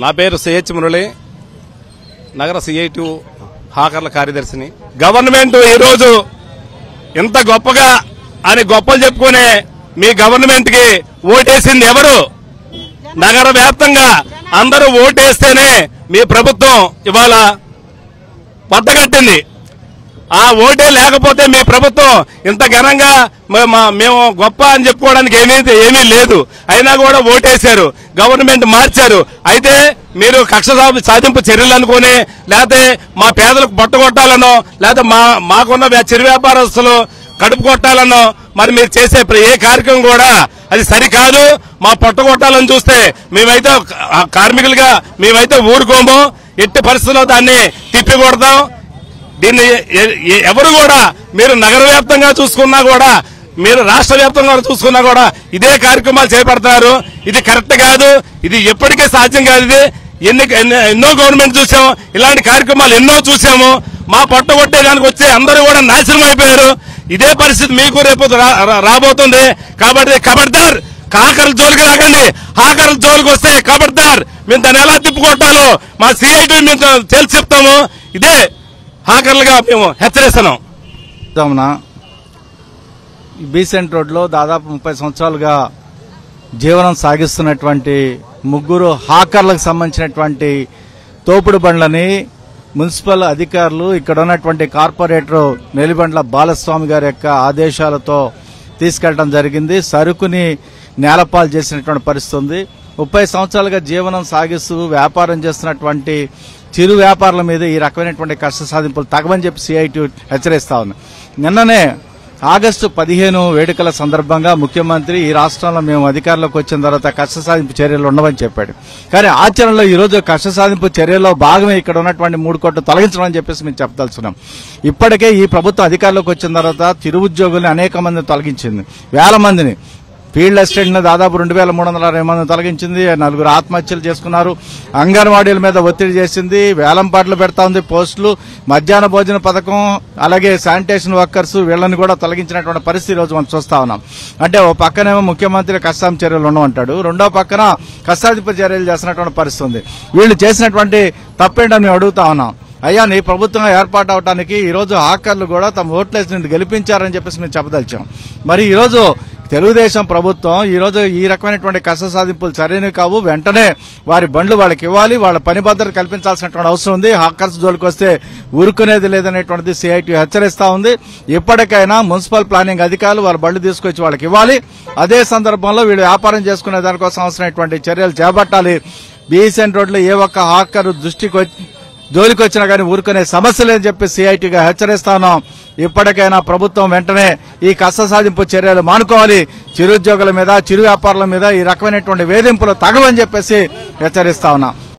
నా పేరు సిహెచ్ మురళి, నగర సిఐటి హాకర్ల కార్యదర్శిని. గవర్నమెంట్ ఈరోజు ఇంత గొప్పగా అని గొప్పలు చెప్పుకునే మీ గవర్నమెంట్ కి ఓటేసింది ఎవరు? నగర వ్యాప్తంగా అందరూ ఓటేస్తేనే మీ ప్రభుత్వం ఇవాళ పట్టగట్టింది. ఆ ఓటే లేకపోతే మీ ప్రభుత్వం ఇంత ఘనంగా మేము గొప్ప అని చెప్పుకోవడానికి ఏమీ లేదు. అయినా కూడా ఓటేశారు, గవర్నమెంట్ మార్చారు. అయితే మీరు కక్ష సాధింపు చర్యలు అనుకుని, లేకపోతే మా పేదలకు పట్టుకొట్టాలనో, లేకపోతే మాకున్న చిరు వ్యాపారస్తులు కడుపు కొట్టాలనో మరి మీరు చేసే ఏ కార్యక్రమం కూడా అది సరికాదు. మా పట్టుకొట్టాలని చూస్తే మేమైతే కార్మికులుగా మేమైతే ఊరుకోము. ఎట్టి పరిస్థితుల్లో దాన్ని తిప్పి కొడతాం. దీన్ని ఎవరు కూడా మీరు నగర వ్యాప్తంగా చూసుకున్నా కూడా, మీరు రాష్ట్ర వ్యాప్తంగా చూసుకున్నా కూడా ఇదే కార్యక్రమాలు చేపడతారు. ఇది కరెక్ట్ కాదు, ఇది ఎప్పటికీ సాధ్యం కాదు. ఇది ఎన్నో గవర్నమెంట్ చూసాము, ఇలాంటి కార్యక్రమాలు ఎన్నో చూసాము. మా పట్టగొట్టేదానికి వచ్చి అందరూ కూడా నాశనం అయిపోయారు. ఇదే పరిస్థితి మీకు రేపు రాబోతుంది. కాబట్టి ఖబర్దార్, హాకర్ల జోలికి రాకండి. హాకర్ల జోలికి వస్తే ఖబర్దార్, మేము దాన్ని ఎలా తిప్పుకొట్టాలో మా సిఐటి మేము తెలిసి చెప్తాము. ఇదే హాకర్లుగా మేము హెచ్చరిస్తున్నాం. బీసెంట్ రోడ్ లో దాదాపు 30 సంవత్సరాలుగా జీవనం సాగిస్తున్నటువంటి ముగ్గురు హాకర్లకు సంబంధించినటువంటి తోపుడు బండ్లని మున్సిపల్ అధికారులు, ఇక్కడ ఉన్నటువంటి కార్పొరేటర్ నెలిబండ్ల బాలస్వామి గారి యొక్క ఆదేశాలతో తీసుకెళ్లడం జరిగింది. సరుకుని నేలపాలు చేసినటువంటి పరిస్థితి ఉంది. 30 సంవత్సరాలుగా జీవనం సాగిస్తూ వ్యాపారం చేస్తున్నటువంటి చిరు వ్యాపారుల మీద ఈ రకమైనటువంటి కష్ట సాధింపులు తగవని చెప్పి సిఐటి హెచ్చరిస్తా ఉంది. నిన్ననే ఆగస్టు 15 వేడుకల సందర్భంగా ముఖ్యమంత్రి ఈ రాష్ట్రంలో మేము అధికారంలోకి వచ్చిన తర్వాత కష్ట సాధింపు చర్యలు ఉండవని చెప్పాడు. కానీ ఆచరణలో ఈ రోజు కష్ట సాధింపు చర్యల్లో భాగమే ఇక్కడ ఉన్నటువంటి 3 కోట్లు తొలగించడం అని చెప్పేసి మేము చెప్పదలుచున్నాం. ఇప్పటికే ఈ ప్రభుత్వం అధికారంలోకి వచ్చిన తర్వాత చిరు ఉద్యోగుల్ని అనేక మందిని తొలగించింది. వేల మందిని, ఫీల్డ్ అసిస్టెంట్ దాదాపు 2360 మందిని తొలగించింది. 4 ఆత్మహత్యలు చేసుకున్నారు. అంగన్వాడీల మీద ఒత్తిడి చేసింది. వేలంపాట్లు పెడతా ఉంది. పోస్టులు, మధ్యాహ్న భోజన పథకం, అలాగే శానిటేషన్ వర్కర్స్ వీళ్ళని కూడా తొలగించినటువంటి పరిస్థితి రోజు మనం చూస్తా ఉన్నాం. అంటే ఓ పక్కనేమో ముఖ్యమంత్రి కష్టాంశ చర్యలు ఉండమంటాడు, రెండో పక్కన కష్టాధిప చర్యలు చేసినటువంటి పరిస్థితి ఉంది. వీళ్ళు చేసినటువంటి తప్పేంటని మేము అడుగుతా ఉన్నాం. అయ్యా, నీ ప్రభుత్వం ఏర్పాటు అవడానికి ఈ రోజు హాకర్లు కూడా తమ ఓట్లేసి నుండి గెలిపించారని చెప్పేసి మేము చెప్పదలిచాం. మరి ఈ రోజు తెలుగుదేశం ప్రభుత్వం ఈ రోజు ఈ రకమైనటువంటి కష్ట సాధింపులు సరైనవి కావు. వెంటనే వారి బండ్లు వాళ్ళకి ఇవ్వాలి, వాళ్ళ పని భద్రత కల్పించాల్సినటువంటి అవసరం ఉంది. హాకర్స్ జోలికి వస్తే ఊరుకునేది లేదనేటువంటిది సిఐటి హెచ్చరిస్తా ఉంది. ఇప్పటికైనా మున్సిపల్ ప్లానింగ్ అధికారులు వాళ్ళ బండ్లు తీసుకొచ్చి వాళ్ళకి ఇవ్వాలి. అదే సందర్భంలో వీళ్ళు వ్యాపారం చేసుకునే దానికోసం అవసరమైనటువంటి చర్యలు చేపట్టాలి. బీసెంట్ రోడ్లో ఏ ఒక్క హాకర్ జోలికి వచ్చినా కానీ ఊరుకునే సమస్య లేదని చెప్పి సిఐటిగా హెచ్చరిస్తాను. ఇప్పటికైనా ప్రభుత్వం వెంటనే ఈ కష్ట సాధింపు చర్యలు మానుకోవాలి. చిరుద్యోగుల మీద, చిరు వ్యాపారుల మీద ఈ రకమైనటువంటి వేధింపులు తగవని చెప్పేసి హెచ్చరిస్తా ఉన్నా.